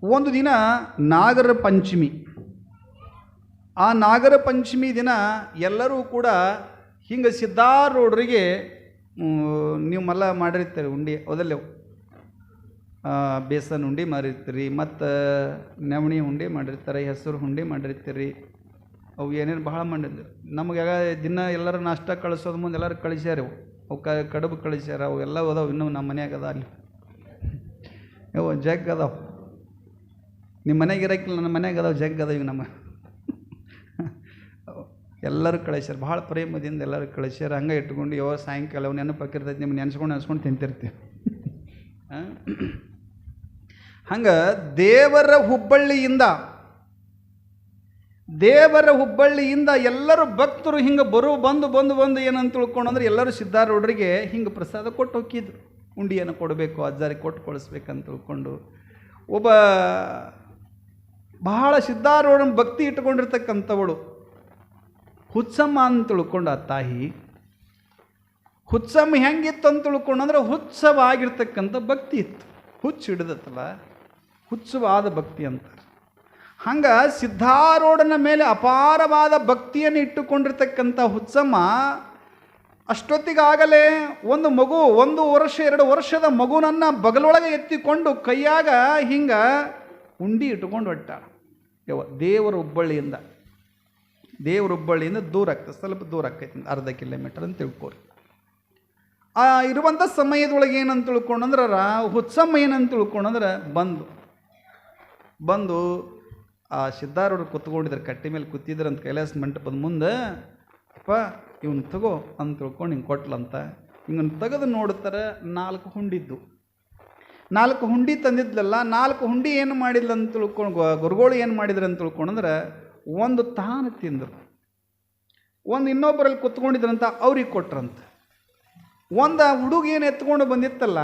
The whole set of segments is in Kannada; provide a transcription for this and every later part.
ಒಂದು ದಿನ ನಾಗರ ಪಂಚಮಿ. ಆ ನಾಗರ ಪಂಚಮಿ ದಿನ ಎಲ್ಲರೂ ಕೂಡ ಹಿಂಗೆ ಸಿದ್ಧಾರೂಢರಿಗೆ ನೀವು ಮಲ್ಲ ಮಾಡಿರ್ತೀರಿ ಉಂಡೆ, ಹೌದಲ್ಲವು ಬೇಸನ್ ಉಂಡೆ ಮಾಡಿರ್ತೀರಿ, ಮತ್ತು ನವಣಿ ಉಂಡೆ ಮಾಡಿರ್ತಾರೆ, ಹೆಸರು ಉಂಡೆ ಮಾಡಿರ್ತೀರಿ, ಅವು ಏನೇನು ಭಾಳ ಮಾಡಿದ್ರು. ನಮಗೆ ದಿನ ಎಲ್ಲರೂ ನಾಷ್ಟ ಕಳಿಸೋದು ಮುಂದೆ ಎಲ್ಲರೂ ಕಳಿಸ್ಯಾರ, ಅವು ಕಡುಬು ಕಳಿಸ್ಯಾರ, ಅವು ಎಲ್ಲ ಅದಾವೆ. ಇನ್ನೂ ನಮ್ಮ ಮನ್ಯಾಗ ಅದ ಅಲ್ಲಿ ಜಗ್ ಅದಾವೆ. ನಿಮ್ಮ ಮನೆಗೆ ಇರೋಕ್ಕಿಲ್ಲ, ನನ್ನ ಮನ್ಯಾಗ ಅದಾವೆ ಜಗ್ ಅದಾವ. ಈಗ ನಮ್ಮ ಎಲ್ಲರೂ ಕಳಿಸ್ಯಾರ, ಭಾಳ ಪ್ರೇಮದಿಂದ ಎಲ್ಲರೂ ಕಳಿಸ್ಯಾರ. ಹಂಗೆ ಇಟ್ಕೊಂಡು ಯಾವ ಸಾಯಂಕಾಲ ಅವು ನೆನಪಾಕಿರ್ತೈತಿ, ನಿಮ್ಗೆ ನೆನೆಸ್ಕೊಂಡು ತಿಂತಿರ್ತೀವಿ. ಹಂಗೆ ದೇವರ ಹುಬ್ಬಳ್ಳಿಯಿಂದ ಎಲ್ಲರೂ ಭಕ್ತರು ಹಿಂಗೆ ಬಂದು ಏನಂತ ತಿಳ್ಕೊಂಡ್ರೆ ಎಲ್ಲರೂ ಸಿದ್ಧಾರೂಢರಿಗೆ ಹಿಂಗೆ ಪ್ರಸಾದ ಕೊಟ್ಟು ಹೋಗಿದ್ರು. ಉಂಡಿಯನ್ನು ಕೊಡಬೇಕು, ಅಜ್ಜಾರಿಗೆ ಕೊಟ್ಟು ಕಳಿಸ್ಬೇಕಂತ ತಿಳ್ಕೊಂಡು ಒಬ್ಬ ಬಹಳ ಸಿದ್ಧಾರೂಢನ ಭಕ್ತಿ ಇಟ್ಕೊಂಡಿರ್ತಕ್ಕಂಥವಳು ಹುಚ್ಚಮ್ಮ ಅಂತ ತಿಳ್ಕೊಂಡು ಆ ತಾಯಿ. ಹುಚ್ಚಮ್ಮ ಹೆಂಗಿತ್ತು ಅಂತ ತಿಳ್ಕೊಂಡ್ರೆ ಹುಚ್ಚವಾಗಿರ್ತಕ್ಕಂಥ ಭಕ್ತಿ ಇತ್ತು. ಹುಚ್ಚು ಹಿಡಿದತ್ತಲ್ಲ, ಹುಚ್ಚವಾದ ಭಕ್ತಿ ಅಂತಾರೆ. ಹಂಗೆ ಸಿದ್ಧಾರೂಢನ ಮೇಲೆ ಅಪಾರವಾದ ಭಕ್ತಿಯನ್ನು ಇಟ್ಟುಕೊಂಡಿರ್ತಕ್ಕಂಥ ಹುಚ್ಚಮ್ಮ ಅಷ್ಟೊತ್ತಿಗಾಗಲೇ ಒಂದು ಮಗು, 1 ವರ್ಷ 2 ವರ್ಷದ ಮಗುನನ್ನು ಬಗಲೊಳಗೆ ಎತ್ತಿಕೊಂಡು ಕೈಯಾಗ ಹಿಂಗೆ ಉಂಡಿ ಇಟ್ಕೊಂಡು ಹೊಟ್ಟಾಳ. ದೇವರ ಹುಬ್ಬಳ್ಳಿಯಿಂದ ದೂರ ಆಗ್ತದೆ, ಸ್ವಲ್ಪ ದೂರ ಆಕೈತಿ, 1/2 ಕಿಲೋಮೀಟರ್ ಅಂತ ತಿಳ್ಕೊರಿ. ಆ ಇರುವಂಥ ಸಮಯದೊಳಗೆ ಏನಂತ ತಿಳ್ಕೊಂಡ್ರೆ ಹುಚ್ಚಮ್ಮ ಏನಂತ ತಿಳ್ಕೊಂಡ್ರೆ ಬಂದು ಆ ಸಿದ್ಧಾರೂಢರು ಕೂತ್ಕೊಂಡಿದ್ದಾರೆ, ಕಟ್ಟಿ ಮೇಲೆ ಕೂತಿದ್ರಂತ ಕೈಲಾಸ ಮಂಟಪದ ಮುಂದೆ. ಅಪ್ಪ ಇವನು ತಗೋ ಅಂತ ತಿಳ್ಕೊಂಡು ಹಿಂಗೆ ಕೊಟ್ಲಂತ. ಹಿಂಗನ್ನು ತೆಗೆದು ನೋಡ್ತಾರೆ, 4 ಹುಂಡಿದ್ದು. 4 ಹುಂಡಿ ತಂದಿದ್ಲಲ್ಲ, 4 ಹುಂಡಿ ಏನು ಮಾಡಿದ್ಲು ಅಂತ ತಿಳ್ಕೊಂಡು ಗುರುಗಳು ಏನು ಮಾಡಿದ್ರು ಅಂತ ತಿಳ್ಕೊಂಡ್ರೆ ಒಂದು ತಾನು ತಿಂದರು, ಒಂದು ಇನ್ನೊಬ್ಬರಲ್ಲಿ ಕೂತ್ಕೊಂಡಿದ್ರಂತ ಅವ್ರಿಗೆ ಕೊಟ್ರಂತ. ಒಂದು ಹುಡುಗ ಏನು ಎತ್ಕೊಂಡು ಬಂದಿತ್ತಲ್ಲ,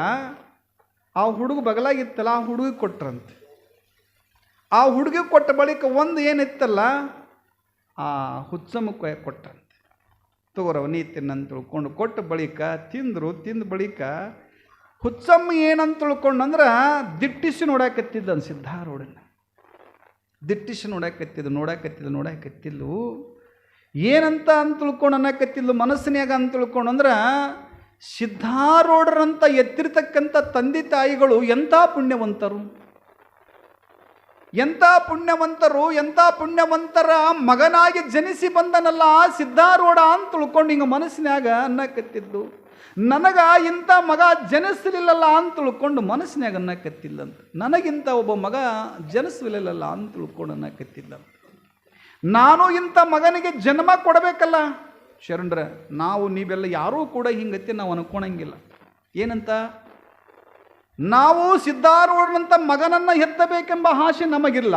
ಆ ಹುಡುಗ ಬಗಲಾಗಿತ್ತಲ್ಲ, ಆ ಹುಡುಗಿಗೆ ಕೊಟ್ರಂತೆ. ಆ ಹುಡುಗಿಗೆ ಕೊಟ್ಟ ಬಳಿಕ ಒಂದು ಏನಿತ್ತಲ್ಲ ಆ ಹುಚ್ಚಮ್ಮ ಕೊಟ್ರಂತೆ. ತಗೋರವ ನೀ ತಿನ್ನಂತ ತಿಳ್ಕೊಂಡು ಕೊಟ್ಟ ಬಳಿಕ ತಿಂದ ಬಳಿಕ ಹುಚ್ಚಮ್ಮ ಏನಂತ ತಿಳ್ಕೊಂಡಂದ್ರೆ ದಿಟ್ಟಿಸಿ ನೋಡಾಕತ್ತಿದ್ದ ಸಿದ್ಧಾರೂಢನ. ದಿಟ್ಟಿಸಿ ನೋಡಾಕತ್ತಿದ್ಲು ಏನಂತ ಅಂತ ತಿಳ್ಕೊಂಡು ಅನ್ನಕತ್ತಿದ್ಲು ಮನಸ್ಸಿನಾಗ ಅಂತ ತಿಳ್ಕೊಂಡಂದ್ರೆ ಸಿದ್ಧಾರೂಢರಂತ ಎತ್ತಿರ್ತಕ್ಕಂಥ ತಂದೆ ತಾಯಿಗಳು ಎಂಥ ಪುಣ್ಯವಂತರು, ಎಂಥ ಪುಣ್ಯವಂತರ ಮಗನಾಗಿ ಜನಿಸಿ ಬಂದನಲ್ಲ ಸಿದ್ಧಾರೂಢ ಅಂತ ತಿಳ್ಕೊಂಡು ಹಿಂಗೆ ಮನಸ್ಸಿನಾಗ ಅನ್ನಕತ್ತಿದ್ದು. ನನಗ ಇಂಥ ಮಗ ಜನಿಸಲಿಲ್ಲಲ್ಲ ಅಂತ ತಿಳ್ಕೊಂಡು ಮನಸ್ಸಿನಾಗ ಅನ್ನಕತ್ತಿಲ್ಲಂತ. ನನಗಿಂತ ಒಬ್ಬ ಮಗ ಜನಿಸಲಿಲ್ಲಲ್ಲ ಅಂತ ತಿಳ್ಕೊಂಡು ಅನ್ನಕತ್ತಿಲ್ಲಂತ. ನಾನು ಇಂಥ ಮಗನಿಗೆ ಜನ್ಮ ಕೊಡಬೇಕಲ್ಲ ಶರಣರ. ನಾವು ನೀವೆಲ್ಲ ಯಾರೂ ಕೂಡ ಹಿಂಗತ್ತೆ ನಾವು ಅನ್ಕೊಳಂಗಿಲ್ಲ. ಏನಂತ, ನಾವು ಸಿದ್ಧಾರೂಢನಂಥ ಮಗನನ್ನು ಎತ್ತಬೇಕೆಂಬ ಆಸೆ ನಮಗಿಲ್ಲ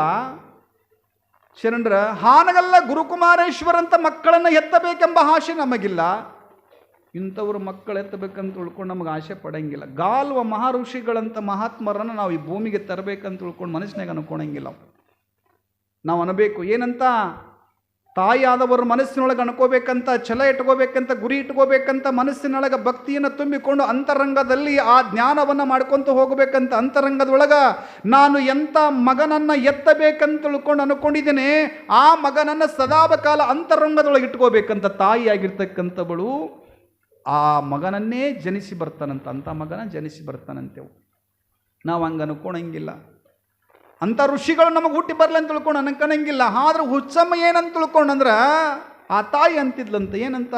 ಶರಣರ. ಹಾನಗಲ್ಲ ಗುರುಕುಮಾರೇಶ್ವರಂಥ ಮಕ್ಕಳನ್ನು ಎತ್ತಬೇಕೆಂಬ ಆಸೆ ನಮಗಿಲ್ಲ. ಇಂಥವ್ರ ಮಕ್ಕಳು ಎತ್ತಬೇಕಂತ ತಿಳ್ಕೊಂಡು ನಮಗೆ ಆಸೆ ಪಡಂಗಿಲ್ಲ. ಗಾಲ್ವ ಮಹಾಋಷಿಗಳಂಥ ಮಹಾತ್ಮರನ್ನು ನಾವು ಈ ಭೂಮಿಗೆ ತರಬೇಕಂತ ತಿಳ್ಕೊಂಡು ಮನಸ್ಸಿನಾಗ ಅನ್ಕೊಳಂಗಿಲ್ಲ. ನಾವು ಅನ್ಬೇಕು ಏನಂತ, ತಾಯಿಯಾದವರು ಮನಸ್ಸಿನೊಳಗೆ ಅನ್ಕೋಬೇಕಂತ, ಛಲ ಇಟ್ಕೋಬೇಕಂತ, ಗುರಿ ಇಟ್ಕೋಬೇಕಂತ, ಮನಸ್ಸಿನೊಳಗೆ ಭಕ್ತಿಯನ್ನು ತುಂಬಿಕೊಂಡು ಅಂತರಂಗದಲ್ಲಿ ಆ ಜ್ಞಾನವನ್ನು ಮಾಡ್ಕೊತ ಹೋಗಬೇಕಂತ. ಅಂತರಂಗದೊಳಗೆ ನಾನು ಎಂಥ ಮಗನನ್ನು ಎತ್ತಬೇಕಂತ ತಿಳ್ಕೊಂಡು ಅನ್ಕೊಂಡಿದ್ದೇನೆ, ಆ ಮಗನನ್ನು ಸದಾಕಾಲ ಅಂತರಂಗದೊಳಗೆ ಇಟ್ಕೋಬೇಕಂತ ತಾಯಿಯಾಗಿರ್ತಕ್ಕಂಥವಳು ಆ ಮಗನನ್ನೇ ಜನಿಸಿ ಬರ್ತಾನಂತ. ಅಂಥ ಮಗನ ಜನಿಸಿ ಬರ್ತಾನಂತೆವು. ನಾವು ಹಂಗೆ ಅನ್ಕೊಳಂಗಿಲ್ಲ. ಅಂಥ ಋಷಿಗಳು ನಮಗೆ ಹುಟ್ಟಿ ಬರಲಿ ಅಂತ ತಿಳ್ಕೊಂಡು ಅನ್ಕೊಳಂಗಿಲ್ಲ. ಆದ್ರೆ ಹುಚ್ಚಮ್ಮ ಏನಂತ ತಿಳ್ಕೊಂಡಂದ್ರೆ ಆ ತಾಯಿ ಅಂತಿದ್ಲಂತ, ಏನಂತ,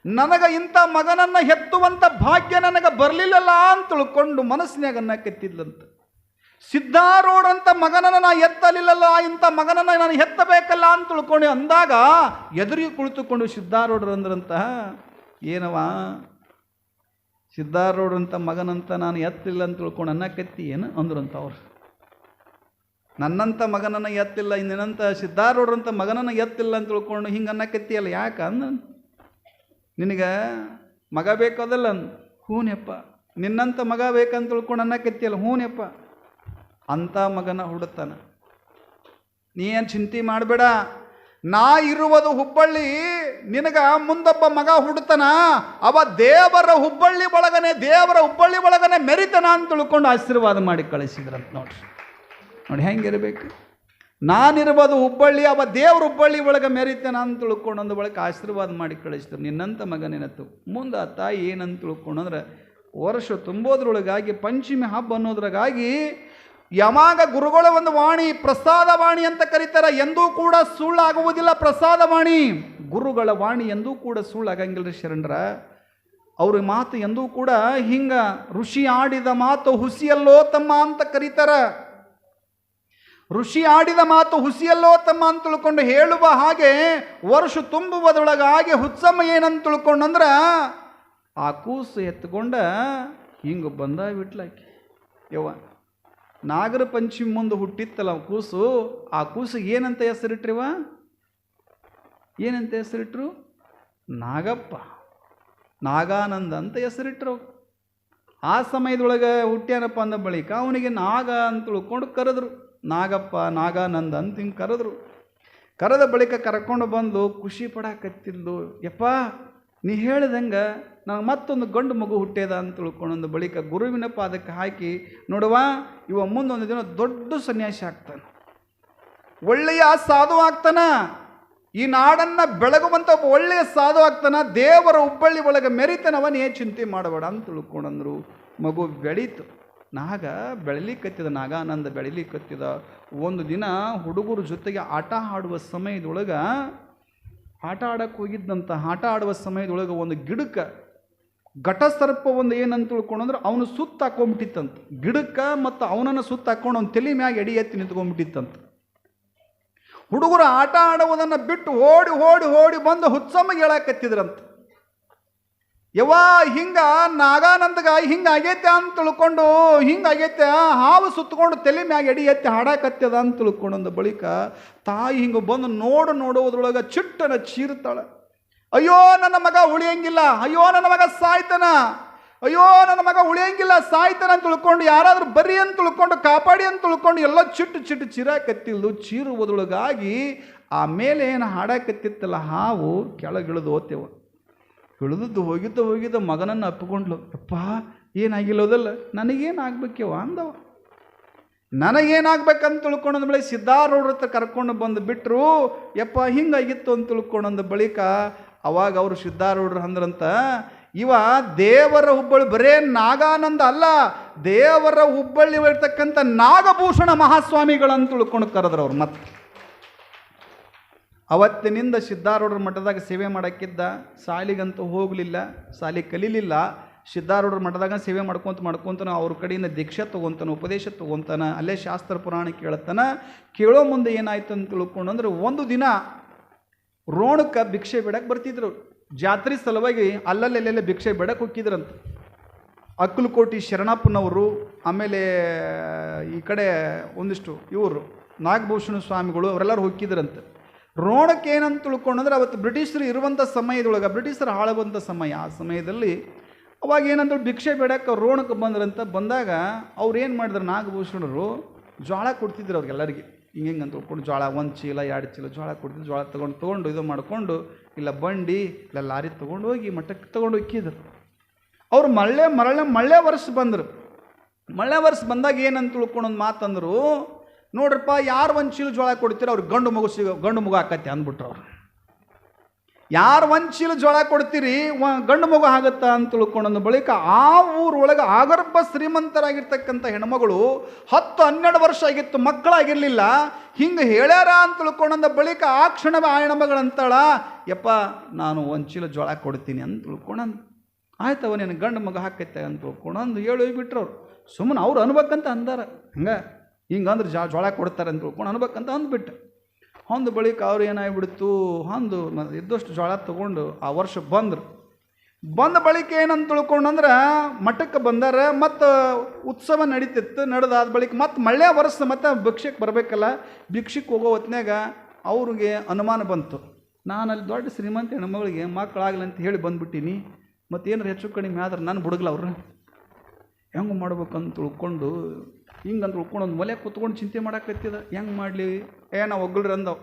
ನನಗೆ ಇಂಥ ಮಗನನ್ನು ಎತ್ತುವಂಥ ಭಾಗ್ಯ ನನಗೆ ಬರಲಿಲ್ಲಲ್ಲ ಅಂತ ತಿಳ್ಕೊಂಡು ಮನಸ್ಸಿನಾಗ ಅನ್ನಕತ್ತಿದ್ಲಂತ. ಸಿದ್ಧಾರೂಢಂಥ ಮಗನನ್ನು ನಾ ಎತ್ತಲಿಲ್ಲಲ್ಲ, ಇಂಥ ಮಗನನ್ನು ನಾನು ಎತ್ತಬೇಕಲ್ಲ ಅಂತ ತಿಳ್ಕೊಂಡು ಅಂದಾಗ ಎದುರಿಗೆ ಕುಳಿತುಕೊಂಡು ಸಿದ್ಧಾರೂಢರು ಅಂದ್ರಂತ, ಏನವ ಸಿದ್ಧಾರೂಢಂಥ ಮಗನಂತ ನಾನು ಎತ್ತಲಿಲ್ಲ ಅಂತ ತಿಳ್ಕೊಂಡು ಅನ್ನಕತ್ತಿ ಏನು ಅಂದ್ರಂತ ಅವ್ರು. ನನ್ನಂಥ ಮಗನನ್ನು ಎತ್ತಿಲ್ಲ, ಇನ್ನೇನಂತ ಸಿದ್ಧಾರೂಢರಂಥ ಮಗನನ್ನು ಎತ್ತಿಲ್ಲ ಅಂತ ತಿಳ್ಕೊಂಡು ಹಿಂಗೆ ಅನ್ನಕತ್ತಿಯಲ್ಲ, ಯಾಕೆ ಅಂದ, ನಿನಗೆ ಮಗ ಬೇಕದಲ್ಲ ಅಂದ. ಹೂನ್ಯಪ್ಪ, ನಿನ್ನಂಥ ಮಗ ಬೇಕಂತ ತಿಳ್ಕೊಂಡು ಅನ್ನಕತ್ತಿಯಲ್ಲ, ಹೂನ್ಯಪ್ಪ, ಅಂಥ ಮಗನ ಹುಡುತ್ತಾನ, ನೀ ಏನು ಚಿಂತೆ ಮಾಡಬೇಡ. ನಾ ಇರುವುದು ಹುಬ್ಬಳ್ಳಿ, ನಿನಗ ಮುಂದೊಬ್ಬ ಮಗ ಹುಡ್ತಾನ, ಅವ ದೇವರ ಹುಬ್ಬಳ್ಳಿ ಒಳಗನೆ ಮೆರಿತನ ಅಂತ ತಿಳ್ಕೊಂಡು ಆಶೀರ್ವಾದ ಮಾಡಿ ಕಳಿಸಿದ್ರಂತ. ನೋಡಿ ಹೆಂಗಿರ್ಬೇಕು. ನಾನಿರ್ಬೋದು ಹುಬ್ಬಳ್ಳಿ, ಅವ ದೇವ್ರ ಹುಬ್ಬಳ್ಳಿ ಒಳಗೆ ಮೆರಿತಾನ ಅಂತ ತಿಳ್ಕೊಂಡು ಒಂದು ಬಳಿಕ ಆಶೀರ್ವಾದ ಮಾಡಿ ಕಳಿಸಿದ್ರು. ನಿನ್ನಂಥ ಮಗನೇನತ್ತು ಮುಂದೆ ಆ ತಾಯಿ ಏನಂತ ತಿಳ್ಕೊಂಡ್ರೆ, ವರ್ಷ ತುಂಬೋದ್ರೊಳಗಾಗಿ ಪಂಚಮಿ ಹಬ್ಬ ಅನ್ನೋದ್ರಾಗಾಗಿ ಯಾವಾಗ ಗುರುಗಳ ಒಂದು ವಾಣಿ, ಪ್ರಸಾದ ವಾಣಿ ಅಂತ ಕರೀತಾರೆ, ಎಂದೂ ಕೂಡ ಸುಳ್ಳಾಗುವುದಿಲ್ಲ. ಪ್ರಸಾದ ವಾಣಿ, ಗುರುಗಳ ವಾಣಿ ಎಂದೂ ಕೂಡ ಸುಳ್ಳಾಗಂಗಿಲ್ಲ ರೀ ಶರಣರ. ಅವ್ರ ಮಾತು ಎಂದೂ ಕೂಡ ಹಿಂಗ ಋಷಿ ಆಡಿದ ಮಾತು ಹುಸಿಯಲ್ಲೋ ತಮ್ಮ ಅಂತ ಕರೀತಾರ. ಋಷಿ ಆಡಿದ ಮಾತು ಹುಸಿಯಲ್ಲೋ ತಮ್ಮ ಅಂತ ತಿಳ್ಕೊಂಡು ಹೇಳುವ ಹಾಗೆ ವರ್ಷ ತುಂಬುವುದರೊಳಗಾಗಿ ಹುಚ್ಚಮ್ಮ ಏನಂತ ತಿಳ್ಕೊಂಡಂದ್ರ, ಆ ಕೂಸು ಎತ್ಕೊಂಡ ಹಿಂಗೆ ಬಂದ ಬಿಟ್ಲಾಕಿ. ಯವ್ವ ನಾಗರ ಪಂಚಮಿ ಮುಂದೆ ಹುಟ್ಟಿತ್ತಲ್ಲ ಕೂಸು, ಆ ಕೂಸು ಏನಂತ ಹೆಸರಿಟ್ರಿವ? ಏನಂತ ಹೆಸರಿಟ್ರು? ನಾಗಪ್ಪ, ನಾಗಾನಂದ ಅಂತ ಹೆಸರಿಟ್ರು. ಆ ಸಮಯದೊಳಗೆ ಹುಟ್ಟ್ಯಾನಪ್ಪ ಅಂದ ಬಳಿಕ ಅವನಿಗೆ ನಾಗ ಅಂತ ತಿಳ್ಕೊಂಡು ಕರೆದ್ರು. ನಾಗಪ್ಪ, ನಾಗಾನಂದ ಅಂತ ಹಿಂಗೆ ಕರೆದ್ರು. ಕರೆದ ಬಳಿಕ ಕರ್ಕೊಂಡು ಬಂದು ಖುಷಿ ಪಡಾಕತ್ತಿದ್ಲು. ಯಪ್ಪ ನೀ ಹೇಳ್ದಂಗೆ ನಾವು ಮತ್ತೊಂದು ಗಂಡು ಮಗು ಹುಟ್ಟ್ಯದ ಅಂತ ತಿಳ್ಕೊಂಡೊಂದು ಬಳಿಕ ಗುರುವಿನ ಪಾದಕ್ಕೆ ಹಾಕಿ, ನೋಡುವ ಇವ ಮುಂದೊಂದು ದಿನ ದೊಡ್ಡ ಸನ್ಯಾಸಿ ಆಗ್ತಾನೆ, ಒಳ್ಳೆಯ ಸಾಧು ಆಗ್ತಾನ, ಈ ನಾಡನ್ನು ಬೆಳಗುವಂಥ ಒಬ್ಬ ಒಳ್ಳೆಯ ಸಾಧು ಆಗ್ತಾನ, ದೇವರ ಹುಬ್ಬಳ್ಳಿ ಒಳಗೆ ಮೆರಿತನವನೇ ಚಿಂತೆ ಮಾಡಬೇಡ ಅಂತ ತಿಳ್ಕೊಂಡಂದ್ರು. ಮಗು ಬೆಳೀತು. ನಾಗ ಬೆಳಿಲಿಕ್ಕತ್ತಿದ, ನಾಗಾನಂದ ಬೆಳಿಲಿಕ್ಕತ್ತಿದ. ಒಂದು ದಿನ ಹುಡುಗರ ಜೊತೆಗೆ ಆಟ ಆಡುವ ಸಮಯದೊಳಗೆ, ಆಟ ಆಡಕ್ಕೆ ಹೋಗಿದ್ದಂಥ, ಆಟ ಆಡುವ ಸಮಯದೊಳಗೆ ಒಂದು ಗಿಡಕ್ಕೆ ಘಟಸರ್ಪ ಒಂದು ಏನಂತ ತಿಳ್ಕೊಂಡ್ರೆ ಅವನು ಸುತ್ತ ಹಾಕೊಂಡ್ಬಿಟ್ಟಿತ್ತಂತ. ಗಿಡಕ್ಕೆ ಮತ್ತು ಅವನನ್ನು ಸುತ್ತ ಹಾಕೊಂಡು ಅವ್ನ ತಲೆ ಮ್ಯಾಗ ಎಡಿ ಎತ್ತಿ ನಿಂತ್ಕೊಂಡ್ಬಿಟ್ಟಿತ್ತಂತ. ಹುಡುಗರು ಆಟ ಆಡುವುದನ್ನು ಬಿಟ್ಟು ಓಡಿ ಓಡಿ ಓಡಿ ಬಂದು ಹುಚ್ಚಮ್ಮಗೆ ಹೇಳಕತ್ತಿದ್ರಂತ. ಯವ್ವ ಹಿಂಗ ನಾಗಾನಂದಗ ಹಿಂಗಾಗೈತೆ ಅಂತ ತಿಳ್ಕೊಂಡು, ಹಿಂಗಾಗೈತೆ ಹಾವು ಸುತ್ತಕೊಂಡು ತಲೆ ಮ್ಯಾಗ ಎಡಿ ಎತ್ತಿ ಹಾಡಾಕತ್ತದ ಅಂತ ತಿಳ್ಕೊಂಡಂದ ಬಳಿಕ ತಾಯಿ ಹಿಂಗೆ ಬಂದು ನೋಡುವುದ್ರೊಳಗೆ ಚಿಟ್ಟನ ಚೀರ್ತಾಳೆ. ಅಯ್ಯೋ ನನ್ನ ಮಗ ಉಳಿಯಂಗಿಲ್ಲ, ಅಯ್ಯೋ ನನ್ನ ಮಗ ಸಾಯ್ತಾನ, ಅಯ್ಯೋ ನನ್ನ ಮಗ ಉಳಿಯಂಗಿಲ್ಲ ಸಾಯ್ತಾನ ಅಂತ ತಿಳ್ಕೊಂಡು, ಯಾರಾದ್ರೂ ಬರ್ರಿ ಅಂತ ತಿಳ್ಕೊಂಡು, ಕಾಪಾಡಿ ಅಂತ ತಿಳ್ಕೊಂಡು ಎಲ್ಲ ಚಿಟ್ಟು ಚೀರಾಕತ್ತಿಲ್ದು. ಚೀರುವುದರೊಳಗಾಗಿ ಆ ಮೇಲೆ ಏನು ಹಾಡಾಕತ್ತಿತ್ತಲ್ಲ ಹಾವು ಕೆಳಗಿಳಿದು ಓದ್ತೇವ. ಇಳಿದದ್ದು ಹೋಗಿದ್ದ ಮಗನನ್ನು ಅಪ್ಪಿಕೊಂಡ್ಲು. ಅಪ್ಪ ಏನಾಗಿಲ್ಲೋದಲ್ಲ, ನನಗೇನಾಗ್ಬೇಕವ ಅಂದವ. ನನಗೇನಾಗ್ಬೇಕಂತ ತಿಳ್ಕೊಂಡಂದ ಬಳಿಕ ಸಿದ್ಧಾರೂಢರ ಹತ್ರ ಕರ್ಕೊಂಡು ಬಂದು ಬಿಟ್ಟರು. ಯಪ್ಪ ಹಿಂಗಾಗಿತ್ತು ಅಂತ ತಿಳ್ಕೊಂಡಂದ ಬಳಿಕ ಅವಾಗ ಅವರು ಸಿದ್ಧಾರೂಢರು ಅಂದ್ರಂತ, ಇವ ದೇವರ ಹುಬ್ಬಳ್ಳಿ ಬರೇ ನಾಗಾನಂದ ಅಲ್ಲ, ದೇವರ ಹುಬ್ಬಳ್ಳಿ ಇರ್ತಕ್ಕಂಥ ನಾಗಭೂಷಣ ಮಹಾಸ್ವಾಮಿಗಳಂತ ತಿಳ್ಕೊಂಡು ಕರೆದ್ರು ಅವ್ರು. ಮತ್ತೆ ಅವತ್ತಿನಿಂದ ಸಿದ್ಧಾರೂಢರ ಮಠದಾಗ ಸೇವೆ ಮಾಡೋಕ್ಕಿದ್ದ. ಶಾಲಿಗಂತೂ ಹೋಗಲಿಲ್ಲ, ಶಾಲೆ ಕಲೀಲಿಲ್ಲ. ಸಿದ್ಧಾರೂಢರ ಮಠದಾಗ ಸೇವೆ ಮಾಡ್ಕೊತಾನೆ, ಅವ್ರ ಕಡೆಯಿಂದ ದೀಕ್ಷೆ ತೊಗೊತಾನೆ, ಉಪದೇಶ ತೊಗೊತಾನೆ, ಅಲ್ಲೇ ಶಾಸ್ತ್ರ ಪುರಾಣ ಕೇಳ್ತಾನೆ. ಕೇಳೋ ಮುಂದೆ ಏನಾಯ್ತು ಅಂತ ತಿಳ್ಕೊಂಡಂದ್ರೆ, ಒಂದು ದಿನ ರೋಣಕ್ಕೆ ಭಿಕ್ಷೆ ಬಿಡಕ್ಕೆ ಬರ್ತಿದ್ರು. ಜಾತ್ರೆ ಸಲುವಾಗಿ ಅಲ್ಲಲ್ಲೆಲ್ಲೆಲ್ಲ ಭಿಕ್ಷೆ ಬಿಡಕ್ಕೆ ಹೋಗಿದ್ರಂತ. ಅಕ್ಕಲಕೋಟಿ ಶರಣಪ್ಪನವರು, ಆಮೇಲೆ ಈ ಕಡೆ ಒಂದಿಷ್ಟು ಇವರು ನಾಗಭೂಷಣ ಸ್ವಾಮಿಗಳು ಅವರೆಲ್ಲರೂ ಹೋಗಿದ್ರಂತೆ. ರೋಣಕ್ಕೆ ಏನಂತ ತಿಳ್ಕೊಂಡ್ರೆ, ಅವತ್ತು ಬ್ರಿಟಿಷರು ಇರುವಂಥ ಸಮಯದೊಳಗೆ, ಬ್ರಿಟಿಷರು ಆಳುವಂಥ ಸಮಯ, ಆ ಸಮಯದಲ್ಲಿ ಅವಾಗ ಏನಂದ್ರೆ ಭಿಕ್ಷೆ ಬೇಡಕ್ಕೆ ರೋಣಕ್ಕೆ ಬಂದ್ರಂತ. ಬಂದಾಗ ಅವ್ರು ಏನು ಮಾಡಿದ್ರು, ನಾಗಭೂಷಣರು ಜೋಳ ಕೊಡ್ತಿದ್ರು ಅವ್ರಿಗೆಲ್ಲರಿಗೆ. ಹಿಂಗೆ ಅಂತ ತಿಳ್ಕೊಂಡು ಜೋಳ 1 ಚೀಲ 2 ಚೀಲ ಜೋಳ ಕೊಡ್ತಿದ್ರು. ಜೋಳ ತೊಗೊಂಡು ಇದು ಮಾಡಿಕೊಂಡು ಇಲ್ಲ ಬಂಡಿ ಇಲ್ಲ ಲಾರಿ ತೊಗೊಂಡು ಹೋಗಿ ಮಠಕ್ಕೆ ತೊಗೊಂಡು ಹೋಗಿದ್ರು. ಅವ್ರು ಮಳ್ಳೆ ವರ್ಷ ಬಂದರು. ಮಳ್ಳೆ ವರ್ಷ ಬಂದಾಗ ಏನಂತ ತಿಳ್ಕೊಂಡು ಒಂದು ಮಾತಂದರು, ನೋಡ್ರಪ್ಪ ಯಾರು 1 ಚೀಲ ಜೋಳ ಕೊಡ್ತೀರ ಅವ್ರಿಗೆ ಗಂಡು ಮಗು ಆಕತ್ತೆ ಅಂದ್ಬಿಟ್ರು ಅವ್ರು. ಯಾರು 1 ಚೀಲ ಜೋಳ ಕೊಡ್ತೀರಿ ಗಂಡು ಮಗು ಆಗುತ್ತಾ ಅಂತ ತಿಳ್ಕೊಂಡಂದು ಬಳಿಕ ಆ ಊರೊಳಗೆ ಆಗರ್ಭ ಶ್ರೀಮಂತರಾಗಿರ್ತಕ್ಕಂಥ ಹೆಣ್ಮಗಳು 10-12 ವರ್ಷ ಆಗಿತ್ತು, ಮಕ್ಕಳಾಗಿರಲಿಲ್ಲ. ಹಿಂಗೆ ಹೇಳ್ಯಾರ ಅಂತ ತಿಳ್ಕೊಂಡಂದ ಬಳಿಕ ಆ ಕ್ಷಣವೇ ಆ ಹೆಣ್ಮಗಳಂತಾಳ, ಯಪ್ಪ ನಾನು 1 ಚೀಲ ಜೋಳ ಕೊಡ್ತೀನಿ ಅಂತ ತಿಳ್ಕೊಂಡಂದು. ಆಯ್ತವ ನೀನು ಗಂಡು ಮಗ ಹಾಕೈತೆ ಅಂತ ತಿಳ್ಕೊಂಡಂದು ಹೇಳೋಗ್ಬಿಟ್ರು ಅವ್ರು. ಸುಮ್ಮನೆ ಅವ್ರು ಅನ್ಬೇಕಂತ ಅಂದಾರ, ಹಿಂಗಂದ್ರೆ ಜೋಳ ಕೊಡ್ತಾರೆ ಅಂತ ತಿಳ್ಕೊಂಡು ಅನ್ಬೇಕಂತ ಅಂದ್ಬಿಟ್ಟು. ಹೊಂದು ಬಳಿಕ ಅವ್ರು ಏನಾಗ್ಬಿಡ್ತು, ಹೊಂದು ಇದ್ದಷ್ಟು ಜೋಳ ತೊಗೊಂಡು ಆ ವರ್ಷ ಬಂದ ಬಳಿಕ ಏನಂತ ತಿಳ್ಕೊಂಡಂದ್ರೆ ಮಠಕ್ಕೆ ಬಂದಾರ. ಮತ್ತು ಉತ್ಸವ ನಡೀತಿತ್ತು. ನಡೆದಾದ ಬಳಿಕ ಮತ್ತು ಮಳ್ಳೆ ವರ್ಷ ಮತ್ತು ಭಿಕ್ಷೆಗೆ ಬರಬೇಕಲ್ಲ. ಭಿಕ್ಷೆಗೆ ಹೋಗೋ ಹೊತ್ನ್ಯಾಗ ಅವ್ರಿಗೆ ಅನುಮಾನ ಬಂತು, ನಾನು ಅಲ್ಲಿ ದೊಡ್ಡ ಶ್ರೀಮಂತ ಹೆಣ್ಮಗಳಿಗೆ ಮಕ್ಕಳಾಗಲಿ ಅಂತ ಹೇಳಿ ಬಂದ್ಬಿಟ್ಟೀನಿ, ಮತ್ತೇನಾರು ಹೆಚ್ಚು ಕಡಿಮೆ ಆದ್ರೆ ನಾನು ಬಿಡಗಲ್ಲ ಅವ್ರು ಹೆಂಗೆ ಮಾಡ್ಬೇಕಂತ ತಿಳ್ಕೊಂಡು ಹಿಂಗಂತ ತಿಳ್ಕೊಂಡು ಒಂದು ಮೊಲೆ ಕೂತ್ಕೊಂಡು ಚಿಂತೆ ಮಾಡಾಕತ್ತಿದ. ಹೆಂಗೆ ಮಾಡಲಿ, ನಾವು ಒಗ್ಗಳ್ರಿ ಅಂದವು.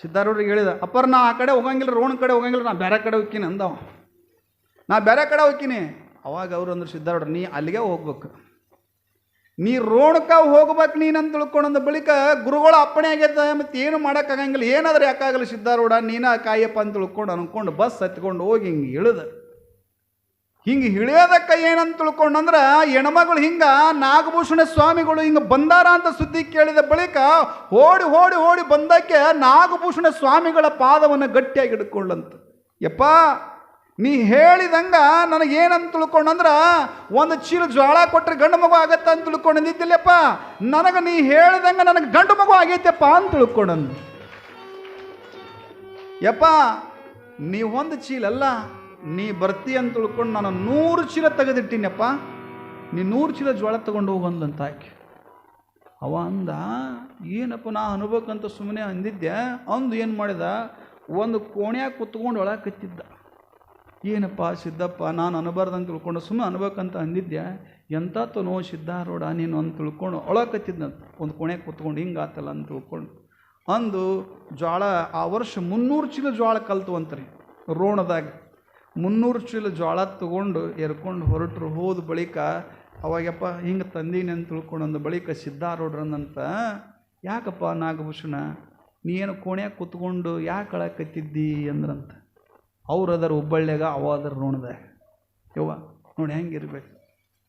ಸಿದ್ಧಾರೂಢರಿಗೆ ಹೇಳಿದ, ಅಪ್ಪರ ನಾ ಆ ಕಡೆ ಹೋಗಂಗಿಲ್ಲ, ರೋಣ ಕಡೆ ಹೋಗಂಗಿಲ್ಲ, ನಾ ಬೇರೆ ಕಡೆ ಹೋಗ್ತೀನಿ ಅಂದವ. ನಾ ಬೇರೆ ಕಡೆ ಹೋಗ್ತೀನಿ. ಅವಾಗ ಅವ್ರು ಅಂದ್ರೆ ಸಿದ್ಧಾರೂಢ, ನೀ ಅಲ್ಲಿಗೆ ಹೋಗ್ಬೇಕು, ನೀ ರೋಣಕ್ಕೆ ಹೋಗ್ಬೇಕು ನೀನಂತ ತಿಳ್ಕೊಂಡ ಬಳಿಕ ಗುರುಗಳ ಅಪ್ಪಣೆ ಆಗ್ಯದ, ಮತ್ತು ಏನು ಮಾಡೋಕ್ಕಾಗಂಗಿಲ್ಲ, ಏನಾದ್ರೆ ಯಾಕಾಗಲ್ಲ ಸಿದ್ಧಾರೂಢ, ನೀನ ಕಾಯಪ್ಪ ಅಂತ ತಿಳ್ಕೊಂಡು ಅನ್ಕೊಂಡು ಬಸ್ ಹತ್ಕೊಂಡು ಹೋಗಿ ಹಿಂಗೆ ಇಳಿದ. ಹಿಂಗೆ ಇಳಿಯೋದಕ್ಕೆ ಏನಂತ ತಿಳ್ಕೊಂಡಂದ್ರೆ ಹೆಣ್ಮಗಳು ಹಿಂಗೆ ನಾಗಭೂಷಣ ಸ್ವಾಮಿಗಳು ಹಿಂಗೆ ಬಂದಾರ ಅಂತ ಸುದ್ದಿ ಕೇಳಿದ ಬಳಿಕ ಓಡಿ ಓಡಿ ಓಡಿ ಬಂದಕ್ಕೆ ನಾಗಭೂಷಣ ಸ್ವಾಮಿಗಳ ಪಾದವನ್ನು ಗಟ್ಟಿಯಾಗಿ ಹಿಡ್ಕೊಳ್ಳಂತ. ಯಪ್ಪ ನೀ ಹೇಳಿದಂಗ ನನಗೇನಂತ ತಿಳ್ಕೊಂಡಂದ್ರ ಒಂದು ಚೀಲ ಜ್ವಾಳ ಕೊಟ್ಟರೆ ಗಂಡು ಮಗು ಆಗತ್ತ ಅಂತ ತಿಳ್ಕೊಂಡಿದ್ದಿಲ್ಲಪ್ಪ, ನನಗೆ ನೀ ಹೇಳಿದಂಗ ನನಗೆ ಗಂಡು ಮಗು ಆಗೈತೆಪ್ಪ ಅಂತ ತಿಳ್ಕೊಂಡಂದು. ಯಪ್ಪ ನೀ ಒಂದು ಚೀಲ ಅಲ್ಲ, ನೀ ಬರ್ತಿ ಅಂತ ತಿಳ್ಕೊಂಡು ನಾನು 100 ಚೀಲ ತೆಗೆದಿಟ್ಟಿನಪ್ಪ, ನೀ 100 ಚೀಲ ಜ್ವಾಳ ತಗೊಂಡು ಹೋಗಂದಂತ ಆಕೆ. ಅವ ಅಂದ, ಏನಪ್ಪ ನಾ ಅನ್ಬೇಕಂತ ಸುಮ್ಮನೆ ಅಂದಿದ್ದೆ. ಅಂದು ಏನು ಮಾಡಿದ, ಒಂದು ಕೋಣ್ಯಾಗ ಕುತ್ಕೊಂಡು ಒಳಕತ್ತಿದ್ದ. ಏನಪ್ಪ ಸಿದ್ದಪ್ಪ ನಾನು ಅನ್ಬಾರ್ದಂತ ತಿಳ್ಕೊಂಡು ಸುಮ್ಮನೆ ಅನ್ಬೇಕಂತ ಅಂದಿದ್ದೆ, ಎಂತಾತು ನೋ ಸಿದ್ಧಾರೂಢ ನೀನು ಅಂತ ತಿಳ್ಕೊಂಡು ಒಳಕತ್ತಿದ್ದಂತ. ಒಂದು ಕೋಣ್ಯಾಗ ಕುತ್ಕೊಂಡು ಹಿಂಗಾತಲ್ಲ ಅಂತ ತಿಳ್ಕೊಂಡು ಅಂದು ಜ್ವಾಳ ಆ ವರ್ಷ 300 ಚೀಲ ಜ್ವಾಳ ಕಲ್ತು ಅಂತ್ರಿ ರೋಣದಾಗ. 300 ಚೀಲ ಜ್ವಾಳ ತಗೊಂಡು ಎರ್ಕೊಂಡು ಹೊರಟರು. ಹೋದ ಬಳಿಕ ಅವಾಗಪ್ಪ ಹಿಂಗೆ ತಂದೀನಿ ಅಂತ ತಿಳ್ಕೊಂಡಂದ ಬಳಿಕ ಸಿದ್ಧಾರೂಢರಂದಂತ, ಯಾಕಪ್ಪ ನಾಗಭೂಷಣ ನೀ ಏನು ಕೋಣ್ಯಾಗ ಕುತ್ಕೊಂಡು ಯಾಕೆ ಅಳಕತ್ತಿದ್ದಿ ಅಂದ್ರಂತ. ಅವ್ರು ಅದರ ಹುಬ್ಬಳ್ಳಿಯಾಗ, ಅವ ಅದರ ರೋಣದಾಗ. ಯವ್ವ ನೋಡಿ ಹೆಂಗಿರ್ಬೇಕು,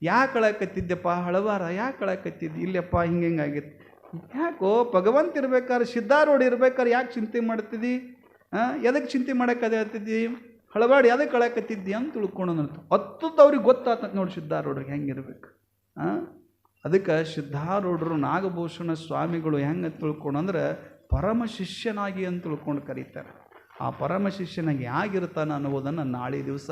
ಯಾಕೆ ಅಳಕತ್ತಿದ್ದೆಪ್ಪ ಹಳವಾರ, ಯಾಕೆ ಅಳಕತ್ತಿದ್ದಿ, ಇಲ್ಲಪ್ಪ ಹಿಂಗೆ ಹಿಂಗಾಗಿತ್ತು. ಯಾಕೋ ಭಗವಂತ ಇರ್ಬೇಕಾದ್ರೆ ಸಿದ್ಧಾರೂಢ ಇರ್ಬೇಕಾದ್ರೆ ಯಾಕೆ ಚಿಂತೆ ಮಾಡ್ತಿದ್ದಿ, ಎದಕ್ಕೆ ಚಿಂತೆ ಮಾಡಕ್ಕೆ ಹೇಳ್ತಿದ್ದಿ, ಹಳವಾಡಿ ಅದಕ್ಕೆ ಅಳಕತ್ತಿದ್ದಿ ಅಂತ ತಿಳ್ಕೊಂಡಂತ. ಹತ್ತದ್ದು ಅವ್ರಿಗೆ ಗೊತ್ತಾಗ್ತದೆ ನೋಡಿ ಸಿದ್ಧಾರೂಢರಿಗೆ ಹೆಂಗಿರ್ಬೇಕು. ಅದಕ್ಕೆ ಸಿದ್ಧಾರೂಢರು ನಾಗಭೂಷಣ ಸ್ವಾಮಿಗಳು ಹೆಂಗೆ ತಿಳ್ಕೊಂಡಂದ್ರೆ ಪರಮ ಶಿಷ್ಯನಾಗಿ ಅಂತ ತಿಳ್ಕೊಂಡು ಕರೀತಾರೆ. ಆ ಪರಮ ಶಿಷ್ಯನಾಗಿ ಹೇಗಿರ್ತಾನೆ ಅನ್ನೋದನ್ನು ನಾಳೆ ದಿವಸ